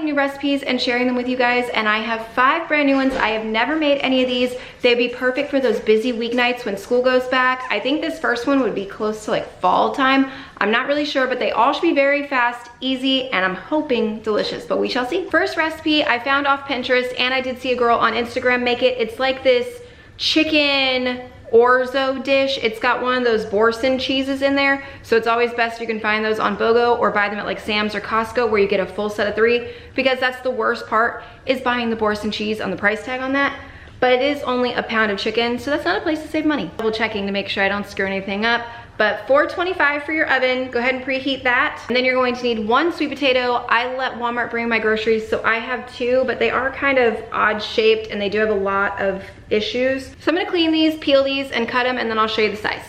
new recipes and sharing them with you guys, and I have 5 brand new ones. I have never made any of these. They'd be perfect for those busy weeknights when school goes back. I think this first one would be close to like fall time. I'm not really sure, but they all should be very fast, easy, and I'm hoping delicious, but we shall see. First recipe I found off Pinterest, and I did see a girl on Instagram make it. It's like this chicken Orzo dish. It's got one of those Boursin cheeses in there, so it's always best you can find those on BOGO or buy them at like Sam's or Costco, where you get a full set of 3, because that's the worst part, is buying the Boursin cheese on the price tag on that. But it is only a pound of chicken, so that's not a place to save money. Double checking to make sure I don't screw anything up. But $425 for your oven. Go ahead and preheat that. And then you're going to need 1 sweet potato. I let Walmart bring my groceries, so I have 2, but they are kind of odd shaped and they do have a lot of issues. So I'm gonna clean these, peel these, and cut them, and then I'll show you the size.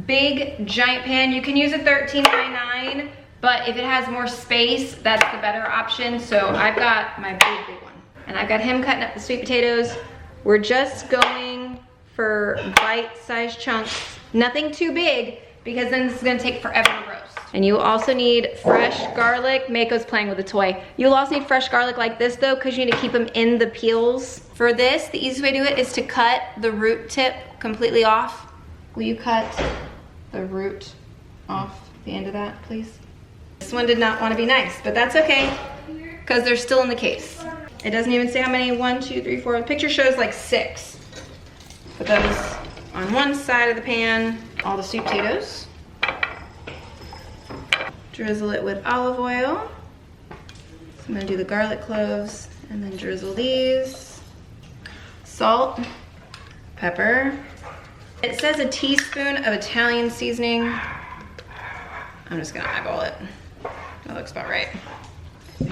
Big, giant pan. You can use a $13.99, but if it has more space, that's the better option. So I've got my big one. And I've got him cutting up the sweet potatoes. We're just going for bite-sized chunks. Nothing too big, because then this is gonna take forever to roast. And you also need fresh garlic. Mako's playing with a toy. You'll also need fresh garlic like this though, because you need to keep them in the peels. For this, the easiest way to do it is to cut the root tip completely off. Will you cut the root off the end of that, please? This one did not want to be nice, but that's okay, because they're still in the case. It doesn't even say how many, 1, 2, 3, 4. The picture shows like 6. Put those on one side of the pan. All the sweet potatoes. Drizzle it with olive oil. So I'm gonna do the garlic cloves and then drizzle these. Salt, pepper. It says a teaspoon of Italian seasoning. I'm just gonna eyeball it. That looks about right.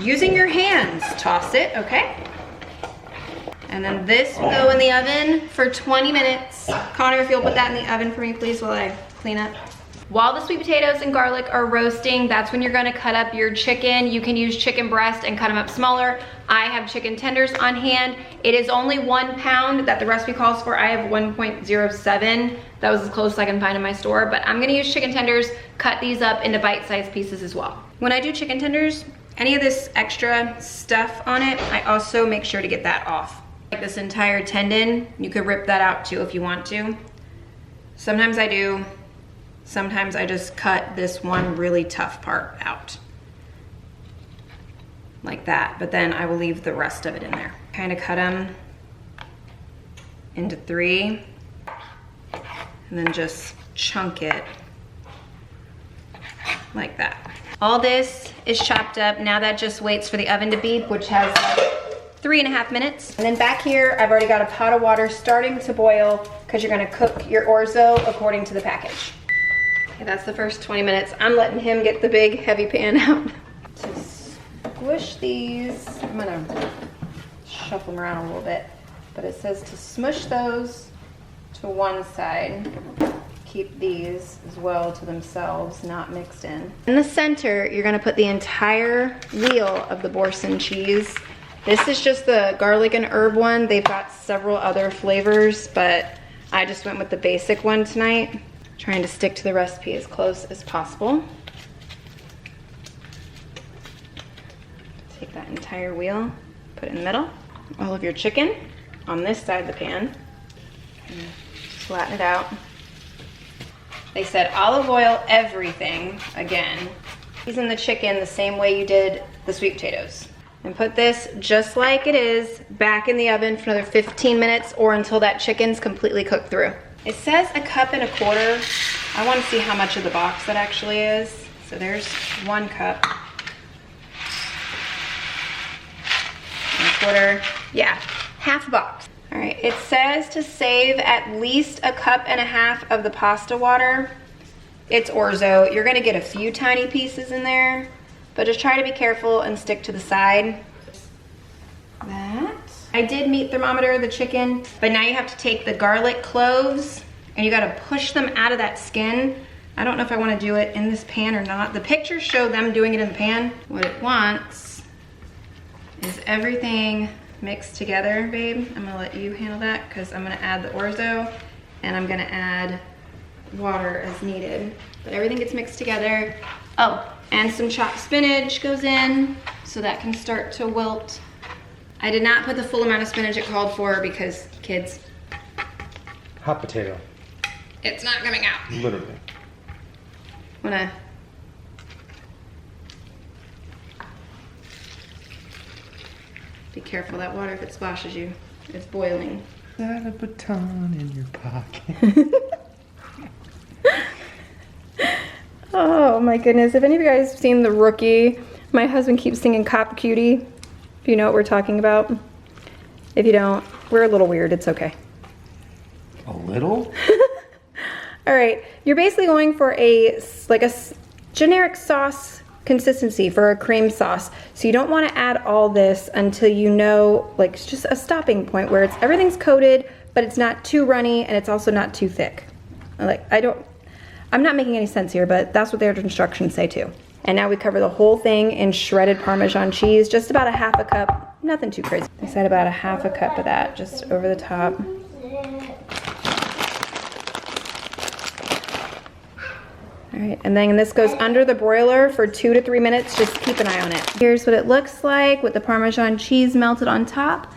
Using your hands, toss it, okay? And then this will go in the oven for 20 minutes. Connor, if you'll put that in the oven for me, please, while I clean up. While the sweet potatoes and garlic are roasting, that's when you're gonna cut up your chicken. You can use chicken breast and cut them up smaller. I have chicken tenders on hand. It is only 1 pound that the recipe calls for. I have 1.07. That was as close as I can find in my store, but I'm gonna use chicken tenders, cut these up into bite-sized pieces as well. When I do chicken tenders, any of this extra stuff on it, I also make sure to get that off. Like this entire tendon, you could rip that out too if you want to. Sometimes I do. Sometimes I just cut this one really tough part out. Like that, but then I will leave the rest of it in there. Kind of cut them into 3, and then just chunk it like that. All this is chopped up. Now that just waits for the oven to beep, which has like 3.5 minutes. And then back here, I've already got a pot of water starting to boil, because you're gonna cook your orzo according to the package. Okay, that's the first 20 minutes. I'm letting him get the big heavy pan out. To squish these, I'm gonna shuffle them around a little bit, but it says to smush those to one side. Keep these as well to themselves, not mixed in. In the center, you're gonna put the entire wheel of the Boursin cheese. This is just the garlic and herb one. They've got several other flavors, but I just went with the basic one tonight. Trying to stick to the recipe as close as possible. Take that entire wheel, put it in the middle. All of your chicken on this side of the pan. And flatten it out. They said olive oil everything, again. Season the chicken the same way you did the sweet potatoes. And put this, just like it is, back in the oven for another 15 minutes or until that chicken's completely cooked through. It says 1.25 cups. I want to see how much of the box that actually is. So there's 1 cup. 1/4, yeah, half a box. All right, it says to save at least 1.5 cups of the pasta water. It's orzo. You're gonna get a few tiny pieces in there, but just try to be careful and stick to the side. That. I did meat thermometer the chicken, but now you have to take the garlic cloves and you gotta push them out of that skin. I don't know if I wanna do it in this pan or not. The pictures show them doing it in the pan. What it wants is everything mixed together, babe. I'm gonna let you handle that because I'm gonna add the orzo and I'm gonna add water as needed. But everything gets mixed together. Oh, and some chopped spinach goes in. So so that can start to wilt. I did not put the full amount of spinach it called for because kids. Hot potato. It's not coming out. Literally. Wanna. Be careful that water if it splashes you. It's boiling. Got a baton in your pocket. Oh my goodness. If any of you guys have seen The Rookie, my husband keeps singing Cop Cutie. If you know what we're talking about. If you don't, we're a little weird. It's okay. A little? All right. You're basically going for a generic sauce consistency for a cream sauce. So you don't want to add all this until you know, like, it's just a stopping point where everything's coated, but it's not too runny and it's also not too thick. I'm not making any sense here, but that's what their instructions say too. And now we cover the whole thing in shredded Parmesan cheese, just about a half a cup, nothing too crazy. I said about a half a cup of that just over the top. All right, and then this goes under the broiler for 2 to 3 minutes. Just keep an eye on it. Here's what it looks like with the Parmesan cheese melted on top.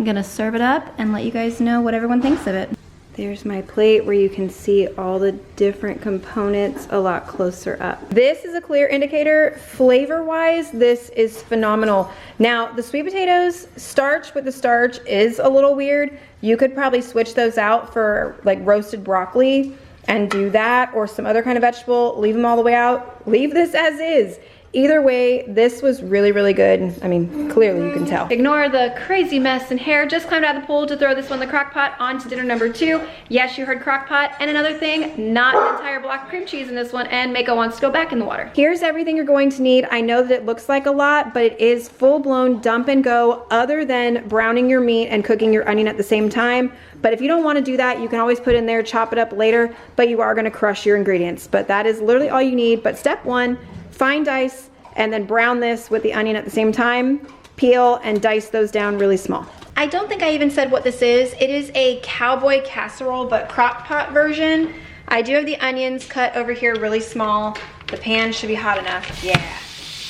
I'm gonna serve it up and let you guys know what everyone thinks of it. There's my plate where you can see all the different components a lot closer up. This is a clear indicator. Flavor-wise, this is phenomenal. Now, the sweet potatoes, starch with the starch is a little weird. You could probably switch those out for like roasted broccoli and do that, or some other kind of vegetable, leave them all the way out, leave this as is. Either way, this was really, really good. I mean, clearly you can tell. Ignore the crazy mess and hair. Just climbed out of the pool to throw this one in the Crockpot on to dinner number 2. Yes, you heard Crockpot. And another thing, not an entire block of cream cheese in this one, and Mako wants to go back in the water. Here's everything you're going to need. I know that it looks like a lot, but it is full-blown dump and go, other than browning your meat and cooking your onion at the same time. But if you don't want to do that, you can always put in there, chop it up later, but you are going to crush your ingredients. But that is literally all you need. But step 1, fine dice, and then brown this with the onion at the same time, peel and dice those down really small. I don't think I even said what this is. It is a Cowboy casserole, but Crockpot version. I do have the onions cut over here really small. The pan should be hot enough, yeah.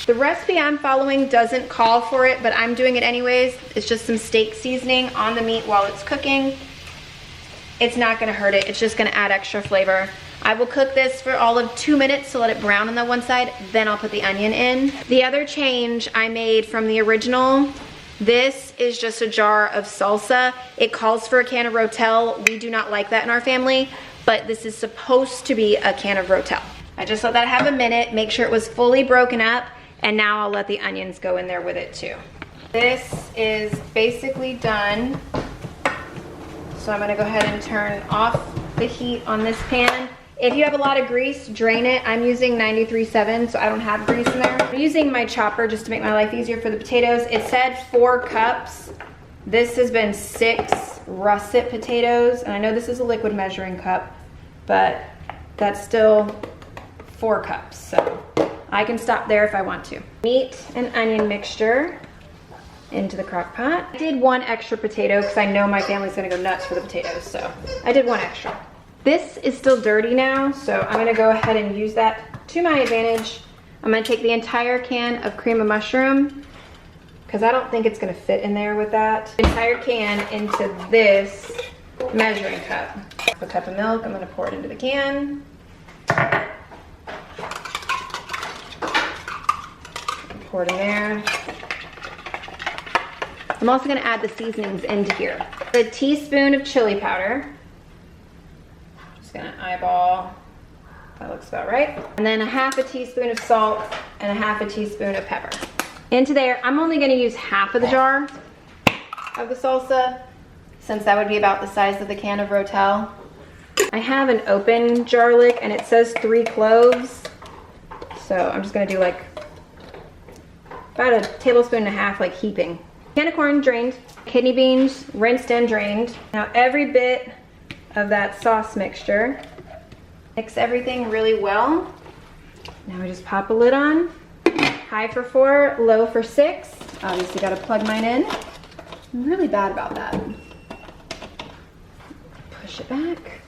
The recipe I'm following doesn't call for it, but I'm doing it anyways. It's just some steak seasoning on the meat while it's cooking. It's not gonna hurt it, it's just gonna add extra flavor. I will cook this for all of 2 minutes to let it brown on the one side, then I'll put the onion in. The other change I made from the original, this is just a jar of salsa. It calls for a can of Rotel. We do not like that in our family, but this is supposed to be a can of Rotel. I just let that have a minute, make sure it was fully broken up, and now I'll let the onions go in there with it too. This is basically done. So I'm gonna go ahead and turn off the heat on this pan. If you have a lot of grease, drain it. I'm using 93.7, so I don't have grease in there. I'm using my chopper just to make my life easier for the potatoes. It said 4 cups. This has been 6 russet potatoes, and I know this is a liquid measuring cup, but that's still 4 cups, so I can stop there if I want to. Meat and onion mixture into the crock pot. I did 1 extra potato because I know my family's gonna go nuts for the potatoes, so I did 1 extra. This is still dirty now, so I'm gonna go ahead and use that to my advantage. I'm gonna take the entire can of cream of mushroom, because I don't think it's gonna fit in there with that. Entire can into this measuring cup. A cup of milk, I'm gonna pour it into the can. Pour it in there. I'm also gonna add the seasonings into here. A teaspoon of chili powder. Gonna eyeball, that looks about right. And then a half a teaspoon of salt and a half a teaspoon of pepper. Into there, I'm only gonna use half of the jar of the salsa, since that would be about the size of the can of Rotel. I have an open jar lick and it says 3 cloves. So I'm just gonna do like about a tablespoon and a half, like heaping. Can of corn drained, kidney beans rinsed and drained. Now every bit of that sauce mixture. Mix everything really well. Now I just pop a lid on. High for 4, low for 6. Obviously gotta plug mine in. I'm really bad about that. Push it back.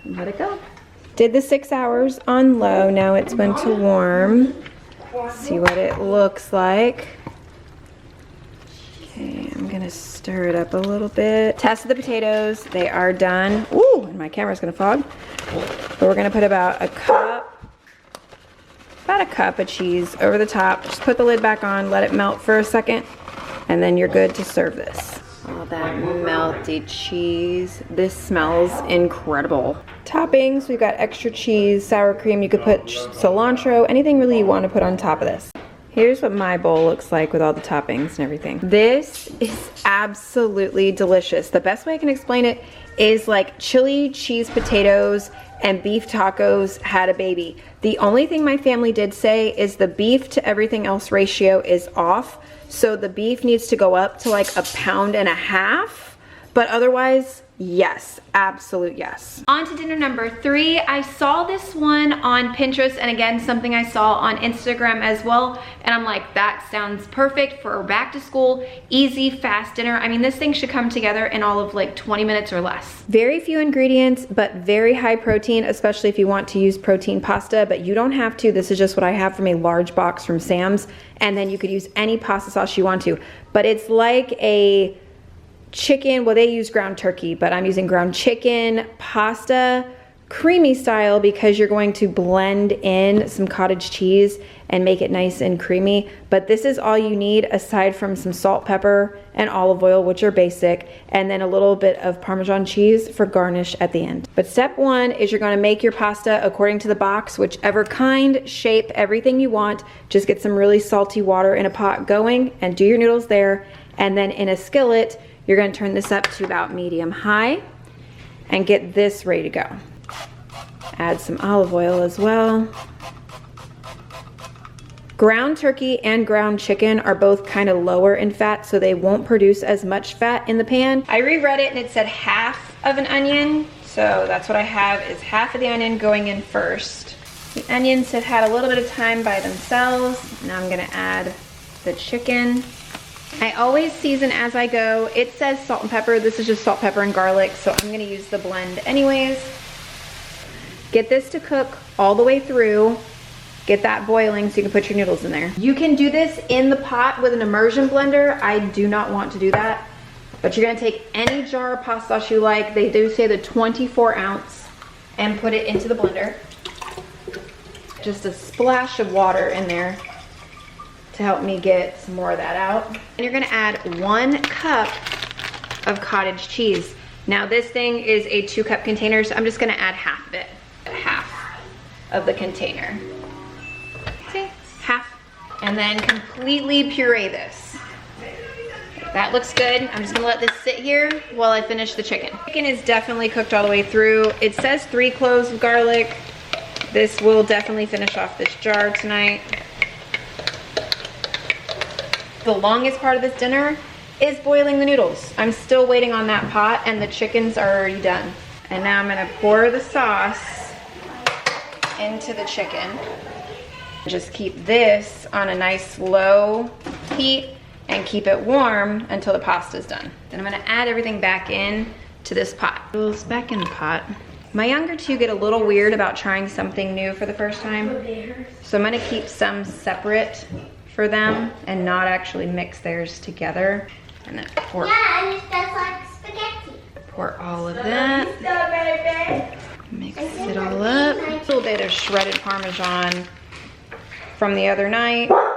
And let it go. Did the 6 hours on low, now it's going to warm. See what it looks like. Okay, I'm gonna stir it up a little bit. Tested the potatoes, they are done. Ooh, and my camera's gonna fog. But we're gonna put about a cup of cheese over the top. Just put the lid back on, let it melt for a second, and then you're good to serve this. All that melty cheese. This smells incredible. Toppings, we've got extra cheese, sour cream. You could put cilantro, anything really you want to put on top of this. Here's what my bowl looks like with all the toppings and everything. This is absolutely delicious. The best way I can explain it is like chili cheese potatoes and beef tacos had a baby. The only thing my family did say is the beef to everything else ratio is off. So the beef needs to go up to like 1.5 pounds, but otherwise, yes, absolute yes. On to dinner number 3. I saw this one on Pinterest, and again, something I saw on Instagram as well, and I'm like, that sounds perfect for back to school, easy, fast dinner. I mean, this thing should come together in all of like 20 minutes or less. Very few ingredients, but very high protein, especially if you want to use protein pasta, but you don't have to. This is just what I have from a large box from Sam's, and then you could use any pasta sauce you want to, but it's like a chicken, well, they use ground turkey, but I'm using ground chicken pasta, creamy style, because you're going to blend in some cottage cheese and make it nice and creamy. But this is all you need aside from some salt, pepper, and olive oil, which are basic, and then a little bit of Parmesan cheese for garnish at the end. But step 1 is you're gonna make your pasta according to the box, whichever kind, shape, everything you want. Just get some really salty water in a pot going and do your noodles there. And then in a skillet, you're gonna turn this up to about medium high and get this ready to go. Add some olive oil as well. Ground turkey and ground chicken are both kind of lower in fat, so they won't produce as much fat in the pan. I reread it and it said half of an onion, so that's what I have, is half of the onion going in first. The onions have had a little bit of time by themselves. Now I'm gonna add the chicken. I always season as I go. It says salt and pepper. This is just salt, pepper, and garlic, so I'm gonna use the blend anyways. Get this to cook all the way through. Get that boiling so you can put your noodles in there. You can do this in the pot with an immersion blender. I do not want to do that, but you're gonna take any jar of pasta sauce you like. They do say the 24 ounce, and put it into the blender. Just a splash of water in there to help me get some more of that out. And you're gonna add 1 cup of cottage cheese. Now this thing is a 2-cup container, so I'm just gonna add half of it. Half of the container. See, half. And then completely puree this. That looks good. I'm just gonna let this sit here while I finish the chicken. Chicken is definitely cooked all the way through. It says 3 cloves of garlic. This will definitely finish off this jar tonight. The longest part of this dinner is boiling the noodles. I'm still waiting on that pot, and the chickens are already done. And now I'm gonna pour the sauce into the chicken. Just keep this on a nice low heat and keep it warm until the pasta's done. Then I'm gonna add everything back in to this pot. Noodles back in the pot. My younger 2 get a little weird about trying something new for the first time. So I'm gonna keep some separate for them and not actually mix theirs together. And then pour, that's like spaghetti. Pour all of that. Mix it all up. A little bit of shredded Parmesan from the other night. I'm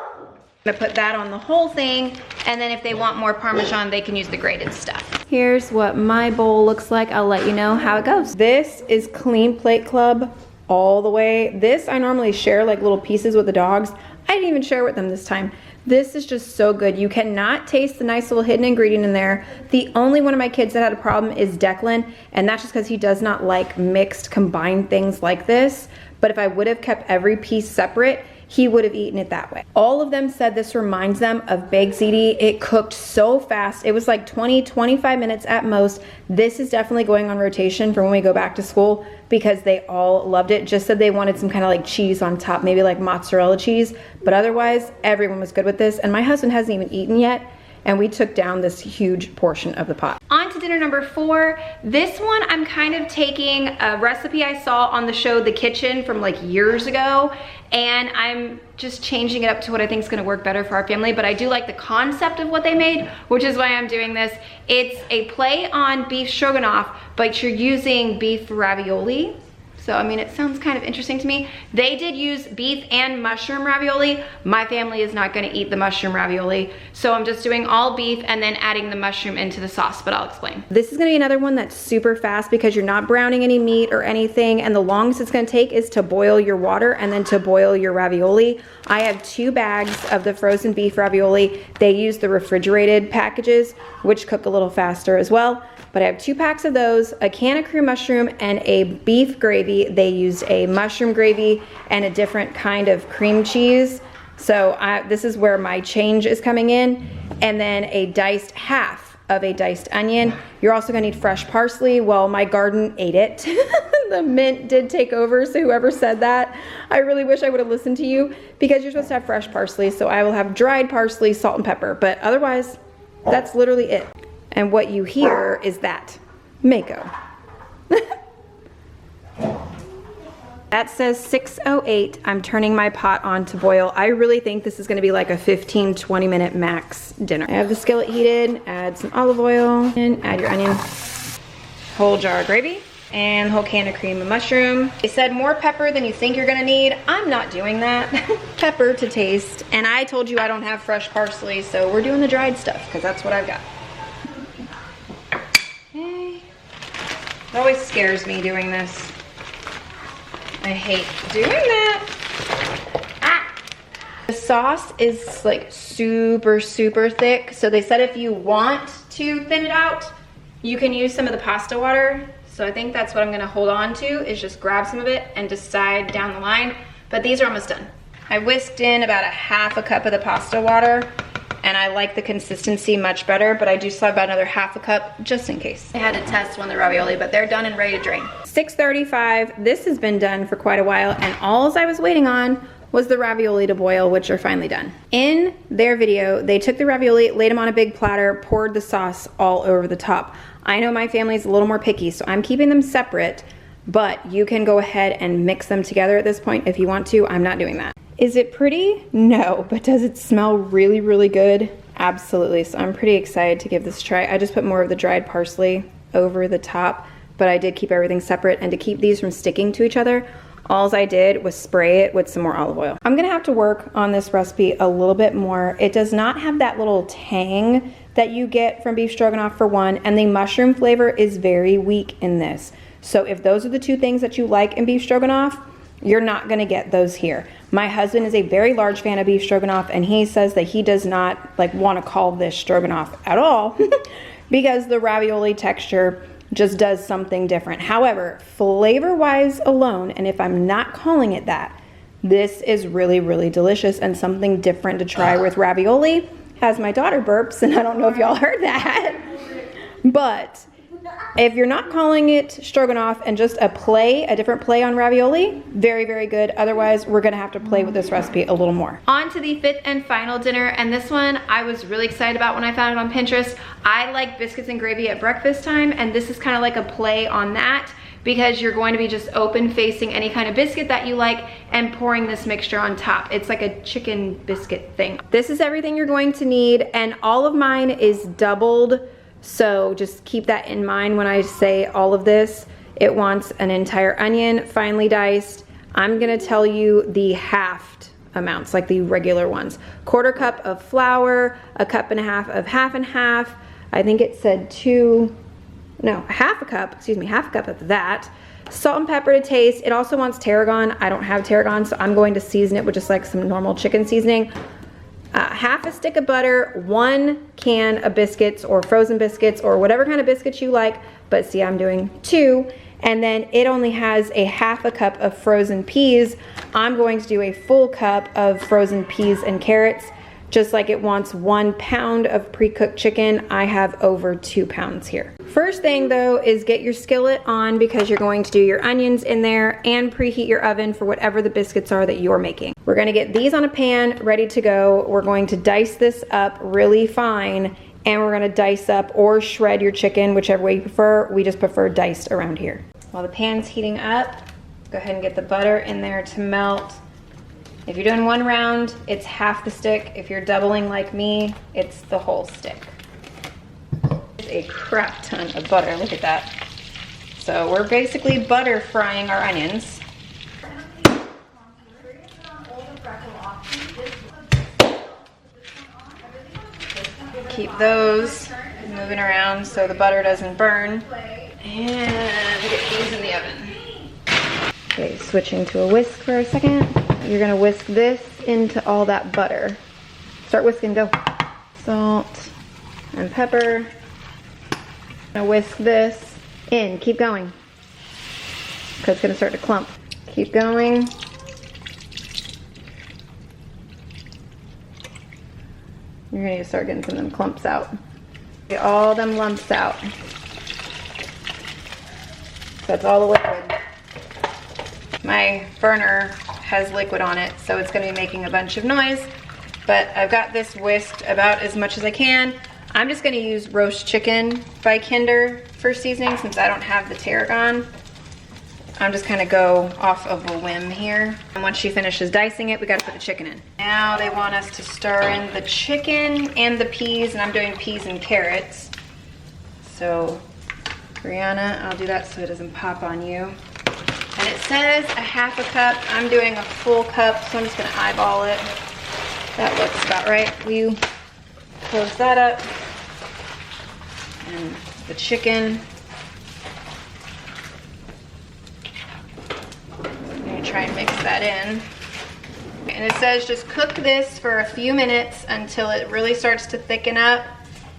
gonna put that on the whole thing, and then if they want more Parmesan, they can use the grated stuff. Here's what my bowl looks like. I'll let you know how it goes. This is Clean Plate Club all the way. This I normally share like little pieces with the dogs. I didn't even share with them this time. This is just so good. You cannot taste the nice little hidden ingredient in there. The only one of my kids that had a problem is Declan, and that's just because he does not like mixed combined things like this. But if I would have kept every piece separate, he would have eaten it that way. All of them said this reminds them of baked ziti. It cooked so fast. It was like 20-25 minutes at most. This is definitely going on rotation for when we go back to school because they all loved it. Just said they wanted some kind of like cheese on top, maybe like mozzarella cheese. But otherwise, everyone was good with this. And my husband hasn't even eaten yet. and we took down this huge portion of the pot. On to dinner number 4. This one I'm kind of taking a recipe I saw on the show The Kitchen from like years ago, and I'm just changing it up to what I think is gonna work better for our family, but I do like the concept of what they made, which is why I'm doing this. It's a play on beef stroganoff, but you're using beef ravioli. So, I mean, it sounds kind of interesting to me. They did use beef and mushroom ravioli. My family is not gonna eat the mushroom ravioli. So I'm just doing all beef and then adding the mushroom into the sauce, but I'll explain. This is gonna be another one that's super fast because you're not browning any meat or anything, and the longest it's gonna take is to boil your water and then to boil your ravioli. I have 2 bags of the frozen beef ravioli. They use the refrigerated packages, which cook a little faster as well. But I have 2 packs of those, a can of cream mushroom, and a beef gravy. They used a mushroom gravy and a different kind of cream cheese. So this is where my change is coming in. And then a diced half of a diced onion. You're also gonna need fresh parsley. Well, my garden ate it. The mint did take over, so whoever said that, I really wish I would have listened to you, because you're supposed to have fresh parsley. So I will have dried parsley, salt and pepper, but otherwise, that's literally it. And what you hear is that Mako. That says 6:08. I'm turning my pot on to boil. I really think this is gonna be like a 15-20 minute max dinner. I have the skillet heated, add some olive oil, and add your onion. Whole jar of gravy, and whole can of cream and mushroom. They said more pepper than you think you're gonna need. I'm not doing that. Pepper to taste. And I told you I don't have fresh parsley, so we're doing the dried stuff, because that's what I've got. It always scares me doing this. I hate doing that. Ah! The sauce is like super, super thick. So they said if you want to thin it out, you can use some of the pasta water. So I think that's what I'm gonna hold on to, is just grab some of it and decide down the line. But these are almost done. I whisked in about a half a cup of the pasta water, and I like the consistency much better, but I do still have about another half a cup just in case. I had to test one of the ravioli, but they're done and ready to drain. 6:35, this has been done for quite a while, and all I was waiting on was the ravioli to boil, which are finally done. In their video, they took the ravioli, laid them on a big platter, poured the sauce all over the top. I know my family's a little more picky, so I'm keeping them separate, but you can go ahead and mix them together at this point if you want to. I'm not doing that. Is it pretty? No, but does it smell really, really good? Absolutely, so I'm pretty excited to give this a try. I just put more of the dried parsley over the top, but I did keep everything separate, and to keep these from sticking to each other, all I did was spray it with some more olive oil. I'm gonna have to work on this recipe a little bit more. It does not have that little tang that you get from beef stroganoff, for one, and the mushroom flavor is very weak in this. So if those are the 2 things that you like in beef stroganoff, you're not gonna get those here. My husband is a very large fan of beef stroganoff, and he says that he does not like want to call this stroganoff at all because the ravioli texture just does something different. However, flavor-wise alone, and if I'm not calling it that, this is really, really delicious and something different to try with ravioli. As my daughter burps, and I don't know if y'all heard that, but if you're not calling it stroganoff and just a different play on ravioli, very, very good. Otherwise, we're gonna have to play with this recipe a little more. On to the 5th and final dinner, and this one I was really excited about when I found it on Pinterest. I like biscuits and gravy at breakfast time, and this is kind of like a play on that, because you're going to be just open facing any kind of biscuit that you like and pouring this mixture on top. It's like a chicken biscuit thing. This is everything you're going to need, and all of mine is doubled. So just keep that in mind when I say all of this. It wants an entire onion, finely diced. I'm gonna tell you the halved amounts, like the regular ones. 1/4 cup of flour, 1.5 cups of half and half. I think it said half a cup of that. Salt and pepper to taste. It also wants tarragon. I don't have tarragon, so I'm going to season it with just like some normal chicken seasoning. Half a stick of butter, 1 can of biscuits or frozen biscuits or whatever kind of biscuits you like, but see, I'm doing 2. And then it only has a 1/2 cup of frozen peas. I'm going to do a full cup of frozen peas and carrots. Just like it wants 1 pound of pre-cooked chicken, I have over 2 pounds here. First thing though is get your skillet on because you're going to do your onions in there and preheat your oven for whatever the biscuits are that you're making. We're gonna get these on a pan ready to go. We're going to dice this up really fine, and we're gonna dice up or shred your chicken, whichever way you prefer. We just prefer diced around here. While the pan's heating up, go ahead and get the butter in there to melt. If you're doing 1 round, it's half the stick. If you're doubling like me, it's the whole stick. It's a crap ton of butter, look at that. So we're basically butter frying our onions. Keep those moving around so the butter doesn't burn. And get these in the oven. Okay, switching to a whisk for a second. You're gonna whisk this into all that butter. Start whisking, go. Salt and pepper. Gonna whisk this in, keep going. Because it's gonna start to clump. Keep going. You're gonna need to start getting some of them clumps out. Get all them lumps out. So that's all the liquid. My burner has liquid on it, so it's gonna be making a bunch of noise, but I've got this whisked about as much as I can. I'm just gonna use roast chicken by Kinder for seasoning since I don't have the tarragon. I'm just gonna go off of a whim here. And once she finishes dicing it, we gotta put the chicken in. Now they want us to stir in the chicken and the peas, and I'm doing peas and carrots. So, Brianna, I'll do that so it doesn't pop on you. And it says a half a cup. I'm doing a full cup, so I'm just gonna eyeball it. That looks about right. Will you close that up? And the chicken. I'm gonna try and mix that in. And it says just cook this for a few minutes until it really starts to thicken up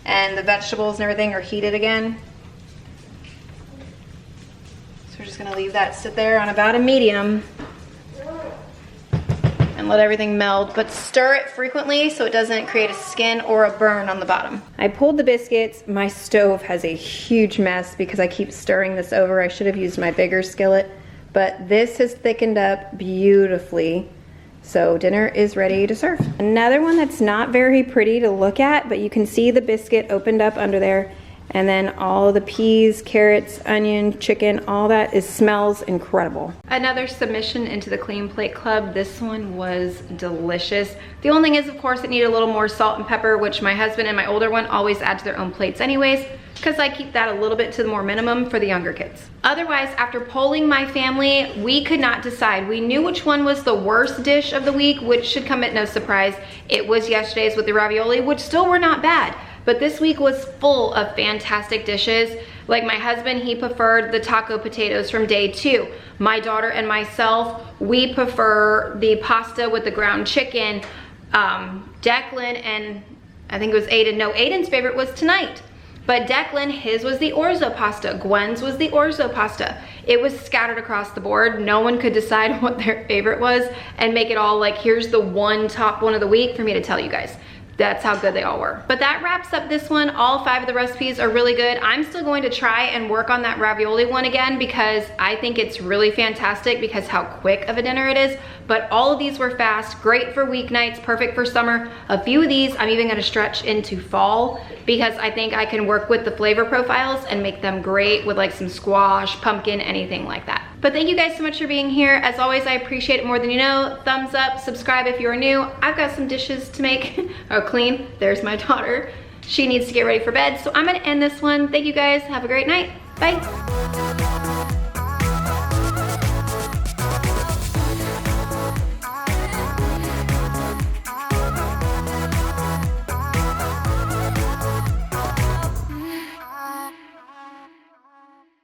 and the vegetables and everything are heated again. We're just gonna leave that sit there on about a medium and let everything meld, but stir it frequently so it doesn't create a skin or a burn on the bottom. I pulled the biscuits. My stove has a huge mess because I keep stirring this over. I should have used my bigger skillet, but this has thickened up beautifully. So dinner is ready to serve. Another one that's not very pretty to look at, but you can see the biscuit opened up under there. And then all the peas, carrots, onion, chicken, all that smells incredible. Another submission into the Clean Plate Club. This one was delicious. The only thing is, of course, it needed a little more salt and pepper, which my husband and my older one always add to their own plates anyways, because I keep that a little bit to the more minimum for the younger kids. Otherwise, after polling my family, we could not decide. We knew which one was the worst dish of the week, which should come at no surprise. It was yesterday's with the ravioli, which still were not bad. But this week was full of fantastic dishes. Like my husband, he preferred the taco potatoes from day 2. My daughter and myself, we prefer the pasta with the ground chicken. Declan and I think it was Aiden. No, Aiden's favorite was tonight. But Declan, his was the Orzo pasta. Gwen's was the Orzo pasta. It was scattered across the board. No one could decide what their favorite was and make it all like, here's the one top one of the week for me to tell you guys. That's how good they all were. But that wraps up this one. All 5 of the recipes are really good. I'm still going to try and work on that ravioli one again because I think it's really fantastic because how quick of a dinner it is. But all of these were fast, great for weeknights, perfect for summer. A few of these I'm even gonna stretch into fall because I think I can work with the flavor profiles and make them great with like some squash, pumpkin, anything like that. But thank you guys so much for being here. As always, I appreciate it more than you know. Thumbs up, subscribe if you're new. I've got some dishes to make or clean. There's my daughter. She needs to get ready for bed. So I'm gonna end this one. Thank you guys. Have a great night. Bye.